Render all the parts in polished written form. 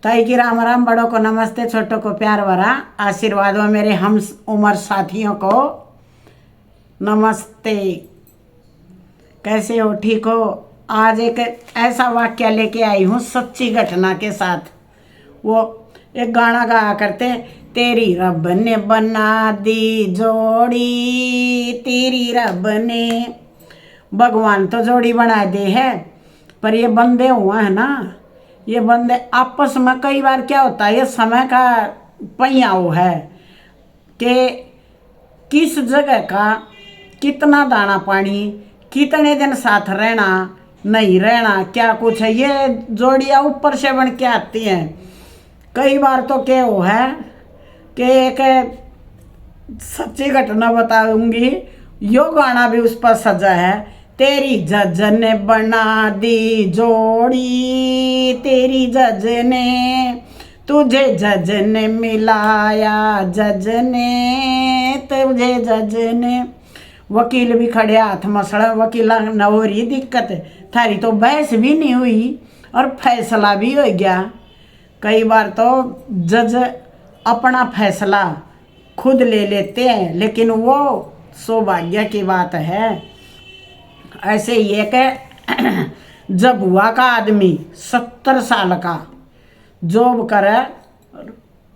ताई की राम राम, बड़ों को नमस्ते, छोटों को प्यार भरा आशीर्वाद हो। मेरे हम उम्र साथियों को नमस्ते। कैसे हो? ठीक हो? आज एक ऐसा वाक्य लेके आई हूँ सच्ची घटना के साथ। वो एक गाना गाया करते, तेरी रब ने बना दी जोड़ी, तेरी रब ने। भगवान तो जोड़ी बना दे है, पर ये बंदे हुआ है ना, ये बंदे आपस में कई बार क्या होता है, ये समय का पहिया वो है कि किस जगह का कितना दाना पानी, कितने दिन साथ रहना नहीं रहना, क्या कुछ है। ये जोड़ियाँ ऊपर से बन के आती हैं। कई बार तो क्या वो है कि एक सच्ची घटना बताऊंगी, यो गाना भी उस पर सजा है। तेरी जज ने बना दी जोड़ी, तेरी जज ने, तुझे जज ने मिलाया, जज ने तुझे जज ने। वकील भी खड़े हाथ मसड़ा, वकील न हो रही दिक्कत, थारी तो बहस भी नहीं हुई और फैसला भी हो गया। कई बार तो जज अपना फैसला खुद ले लेते हैं, लेकिन वो सौभाग्य की बात है। ऐसे ही एक जब हुआ का आदमी 70 साल का जॉब करे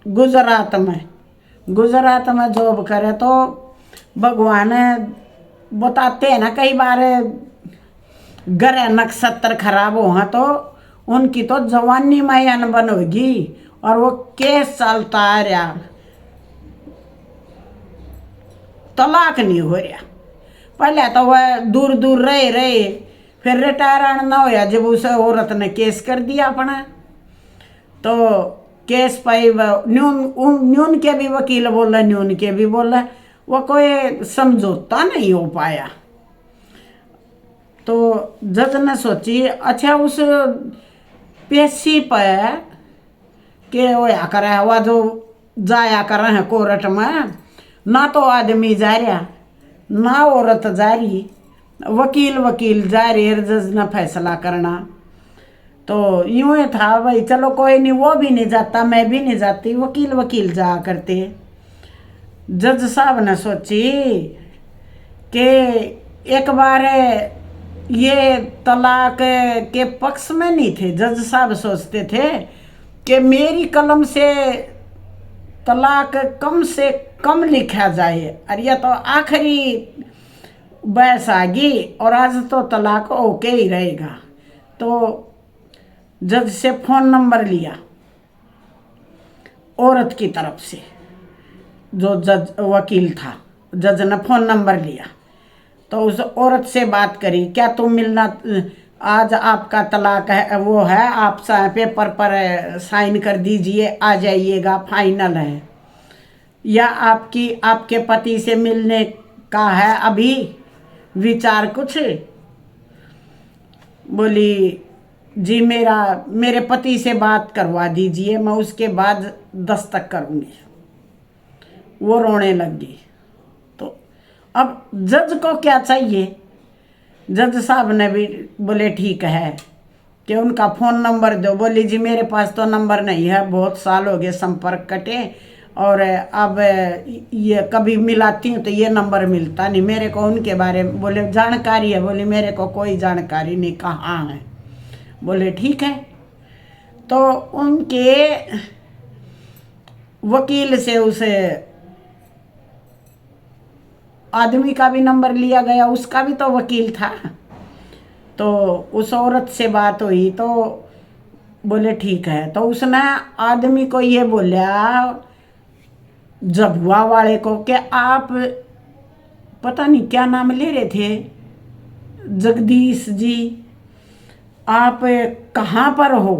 गुजरात में जॉब करे, तो भगवान बताते हैं ना, कई बार ग्रह नक्षत्र खराब हो तो उनकी तो जवानी में अनबन होगी और वो केस चलता आ रहा, तलाक नहीं हो रहा। पहले तो वह दूर दूर रहे, फिर रिटायर ना होया जब उस औरत ने केस कर दिया अपना, तो केस पाई न्यून के भी वकील बोला, न्यून के भी बोला, वो कोई समझौता नहीं हो पाया। तो जज ने सोची, अच्छा उस पेशी पर के होया करे, वह जो जाया कर रहे हैं कोर्ट में, ना तो आदमी जा रहा ना औरत जा रही, वकील जा रही, जज ने फैसला करना। तो यूं ही था भाई, चलो कोई नहीं, वो भी नहीं जाता, मैं भी नहीं जाती, वकील जा करते। जज साहब ने सोची कि एक बार ये तलाक के पक्ष में नहीं थे। जज साहब सोचते थे कि मेरी कलम से तलाक कम से कम लिखा जाए, और यह तो आखिरी बहस आ गई और आज तो तलाक ओके ही रहेगा। तो जज से फोन नंबर लिया औरत की तरफ से, जो जज वकील था, जज ने फोन नंबर लिया तो उस औरत से बात करी, क्या तुम मिलना, आज आपका तलाक है, वो है, आप पेपर पर साइन कर दीजिए, आ जाइएगा, फाइनल है। या आपके पति से मिलने का है अभी विचार कुछ? बोली, जी मेरे पति से बात करवा दीजिए, मैं उसके बाद दस्तक करूँगी। वो रोने लगी। तो अब जज को क्या चाहिए? जज साहब ने भी बोले ठीक है कि उनका फ़ोन नंबर दो। बोली, जी मेरे पास तो नंबर नहीं है, बहुत साल हो गए संपर्क कटे, और अब ये कभी मिलाती हूँ तो ये नंबर मिलता नहीं मेरे को, उनके बारे में। बोले जानकारी है? बोली मेरे को कोई जानकारी नहीं, कहाँ है? बोले ठीक है। तो उनके वकील से उसे आदमी का भी नंबर लिया गया, उसका भी तो वकील था। तो उस औरत से बात हुई तो बोले ठीक है। तो उसने आदमी को ये बोला, जबुआ वाले को, कि आप पता नहीं क्या नाम ले रहे थे, जगदीश जी, आप कहाँ पर हो?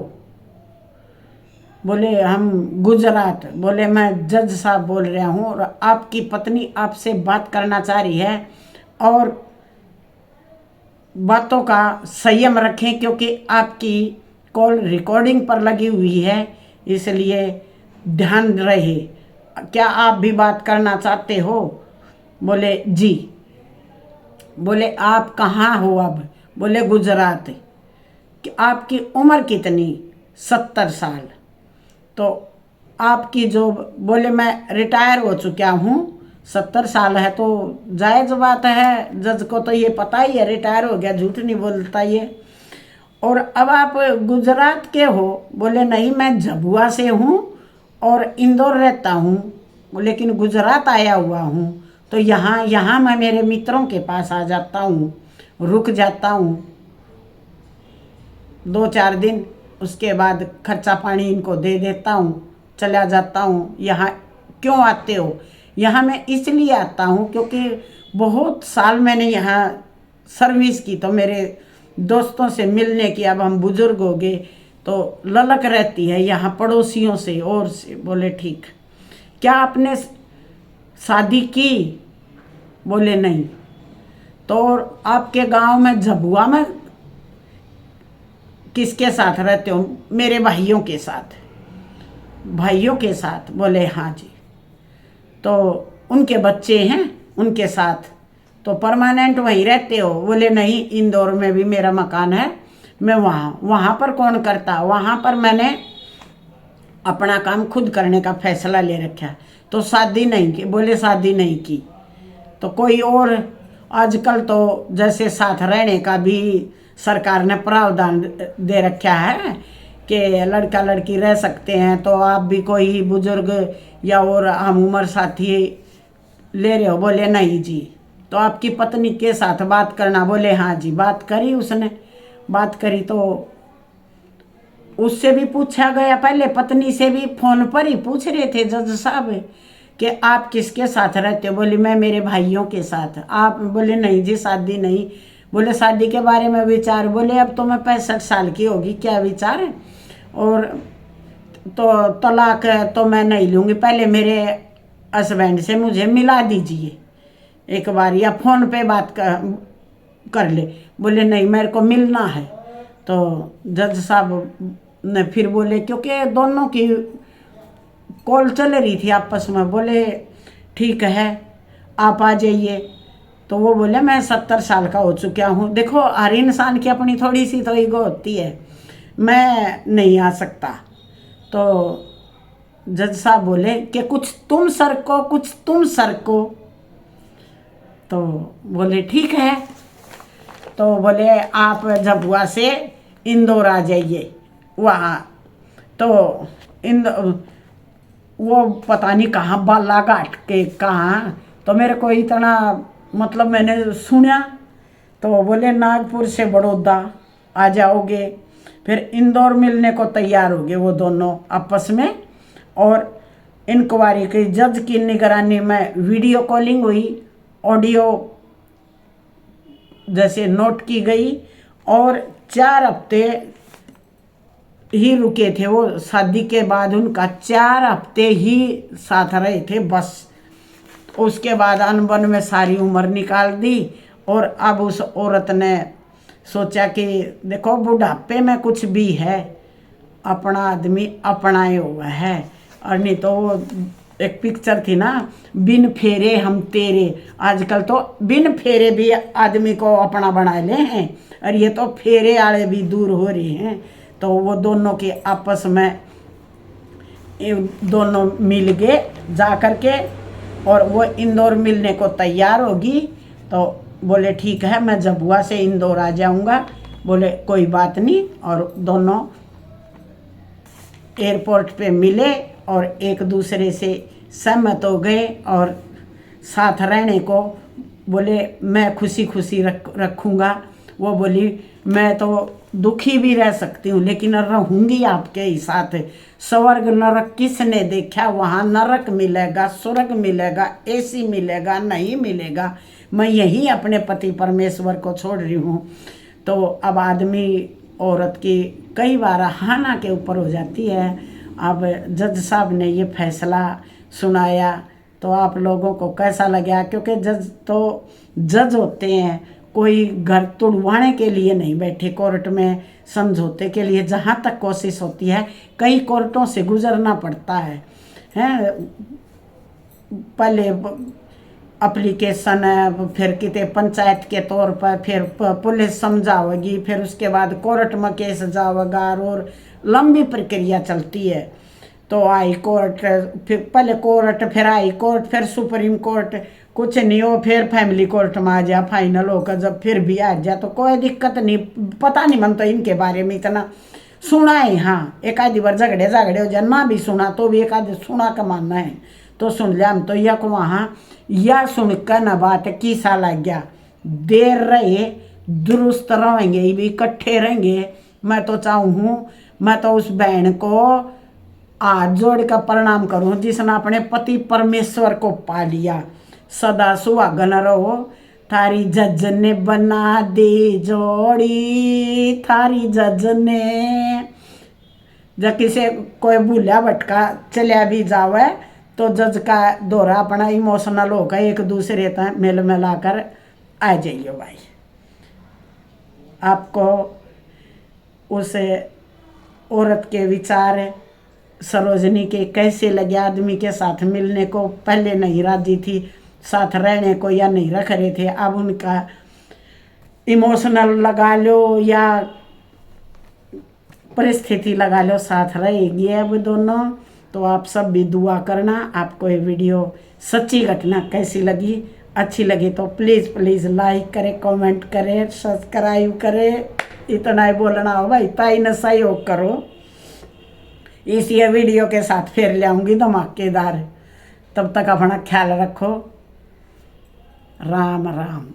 बोले हम गुजरात। बोले मैं जज साहब बोल रहा हूँ और आपकी पत्नी आपसे बात करना चाह रही है, और बातों का संयम रखें क्योंकि आपकी कॉल रिकॉर्डिंग पर लगी हुई है, इसलिए ध्यान रहे। क्या आप भी बात करना चाहते हो? बोले जी। बोले आप कहाँ हो अब? बोले गुजरात। कि आपकी उम्र कितनी? 70 साल। तो आपकी जो, बोले मैं रिटायर हो चुका हूँ, 70 साल है, तो जायज़ बात है, जज को तो ये पता ही है रिटायर हो गया, झूठ नहीं बोलता ये। और अब आप गुजरात के हो? बोले नहीं, मैं झाबुआ से हूँ और इंदौर रहता हूँ, लेकिन गुजरात आया हुआ हूँ। तो यहाँ मैं मेरे मित्रों के पास आ जाता हूँ, रुक जाता हूँ 2-4 दिन, उसके बाद खर्चा पानी इनको दे देता हूँ, चला जाता हूँ। यहाँ क्यों आते हो? यहाँ मैं इसलिए आता हूँ क्योंकि बहुत साल मैंने यहाँ सर्विस की, तो मेरे दोस्तों से मिलने की, अब हम बुजुर्ग हो गए तो ललक रहती है यहाँ पड़ोसियों से और से। बोले ठीक। क्या आपने शादी की? बोले नहीं। तो आपके गांव में झाबुआ में किसके साथ रहते हो? मेरे भाइयों के साथ। भाइयों के साथ? बोले हाँ जी। तो उनके बच्चे हैं, उनके साथ? तो परमानेंट वहीं रहते हो? बोले नहीं, इंदौर में भी मेरा मकान है, मैं वहाँ पर कौन करता? वहाँ पर मैंने अपना काम खुद करने का फैसला ले रखा। तो शादी नहीं की? बोले शादी नहीं की। तो कोई और? आजकल तो जैसे साथ रहने का भी सरकार ने प्रावधान दे रखा है कि लड़का लड़की रह सकते हैं, तो आप भी कोई बुजुर्ग या और हम उम्र साथी ले रहे हो? बोले नहीं जी। तो आपकी पत्नी के साथ बात करना? बोले हाँ जी। बात करी उसने, बात करी तो उससे भी पूछा गया, पहले पत्नी से भी फोन पर ही पूछ रहे थे जज साहब कि आप किसके साथ रहते हो? बोली मैं मेरे भाइयों के साथ। आप? बोले नहीं जी, शादी नहीं। बोले शादी के बारे में विचार? बोले अब तो मैं 65 साल की होगी, क्या विचार है? और तो तलाक तो मैं नहीं लूँगी, पहले मेरे हस्बैंड से मुझे मिला दीजिए एक बार, या फ़ोन पे बात कर ले। बोले नहीं, मेरे को मिलना है। तो जज साहब ने फिर बोले, क्योंकि दोनों की कॉल चल रही थी आपस में, बोले ठीक है आप आ जाइए। तो वो बोले मैं 70 साल का हो चुका हूँ। देखो हर इंसान की अपनी थोड़ी सी तो ईगो होती है, मैं नहीं आ सकता। तो जज साहब बोले कि कुछ तुम सरको, कुछ तुम सरको। तो बोले ठीक है। तो बोले आप झाबुआ से इंदौर आ जाइए वहाँ। तो वो पता नहीं कहाँ बालाघाट के कहाँ, तो मेरे को इतना मतलब मैंने सुना। तो बोले नागपुर से बड़ौदा आ जाओगे। फिर इंदौर मिलने को तैयार हो गए वो दोनों आपस में, और इंक्वायरी की, जज की निगरानी में वीडियो कॉलिंग हुई, ऑडियो जैसे नोट की गई, और 4 हफ्ते ही रुके थे वो। शादी के बाद उनका 4 हफ्ते ही साथ रहे थे बस। उसके बाद अनबन में सारी उम्र निकाल दी, और अब उस औरत ने सोचा कि देखो बुढ़ापे में कुछ भी है, अपना आदमी अपनाए हुआ है। और नहीं तो वो एक पिक्चर थी ना, बिन फेरे हम तेरे। आजकल तो बिन फेरे भी आदमी को अपना बना ले हैं, और ये तो फेरे वाले भी दूर हो रहे हैं। तो वो दोनों के आपस में दोनों मिल गए जा कर के, और वो इंदौर मिलने को तैयार होगी। तो बोले ठीक है, मैं झाबुआ से इंदौर आ जाऊंगा। बोले कोई बात नहीं। और दोनों एयरपोर्ट पे मिले और एक दूसरे से सहमत हो गए, और साथ रहने को बोले मैं खुशी खुशी रखूँगा। वो बोली मैं तो दुखी भी रह सकती हूँ, लेकिन रहूँगी आपके ही साथ। स्वर्ग नरक किसने देखा? वहाँ नरक मिलेगा, स्वर्ग मिलेगा, एसी मिलेगा, नहीं मिलेगा। मैं यही अपने पति परमेश्वर को छोड़ रही हूँ। तो अब आदमी औरत की कई बार हाना के ऊपर हो जाती है। अब जज साहब ने ये फैसला सुनाया तो आप लोगों को कैसा लगा? क्योंकि जज तो जज होते हैं, कोई घर तुड़वाने के लिए नहीं बैठे कोर्ट में, समझौते के लिए जहाँ तक कोशिश होती है कई कोर्टों से गुजरना पड़ता है। पहले एप्लीकेशन है, फिर कितने पंचायत के तौर पर, फिर पुलिस समझावेगी, फिर उसके बाद कोर्ट में केस जाएगा, और लंबी प्रक्रिया चलती है। तो हाई कोर्ट, फिर पहले कोर्ट, फिर हाई कोर्ट, फिर सुप्रीम कोर्ट, कुछ नहीं हो, फिर फैमिली कोर्ट में आ जा, फाइनल होकर जब फिर भी आ जा तो कोई दिक्कत नहीं। पता नहीं मन तो इनके बारे में इतना सुना है, हाँ एक आधी बार झगड़े हो जाए, ना भी सुना तो भी एक आधे सुना का मानना है तो सुन लिया हम तो। यह को वहाँ या सुनकर न बात किसा लग गया, देर रहे दुरुस्त रहेंगे, भी इकट्ठे रहेंगे। मैं तो चाहूँ, मैं तो उस बहन को हाथ जोड़ कर प्रणाम करूँ जिसने अपने पति परमेश्वर को पा लिया। सदा सुहागन रहो, थारी जज ने बना दी जोड़ी, थारी जज ने। जब किसी कोई भूलिया भटका चलिया भी जावे तो जज का दौरा अपना इमोशनल होकर एक दूसरे तक मिल मिलाकर आ जाइए भाई। आपको उस औरत के विचार सरोजनी के कैसे लगे? आदमी के साथ मिलने को पहले नहीं राजी थी, साथ रहने को या नहीं रख रहे थे, अब उनका इमोशनल लगा लो या परिस्थिति लगा लो, साथ रहेगी अब दोनों। तो आप सब भी दुआ करना। आपको ये वीडियो सच्ची घटना कैसी लगी? अच्छी लगी तो प्लीज़ प्लीज़ लाइक करें, कमेंट करें, सब्सक्राइब करें। इतना ही बोलना हो भाई, ताई ने सहयोग करो। इसी वीडियो के साथ फिर ले आऊँगी धमाकेदार। तब तक अपना ख्याल रखो। राम राम।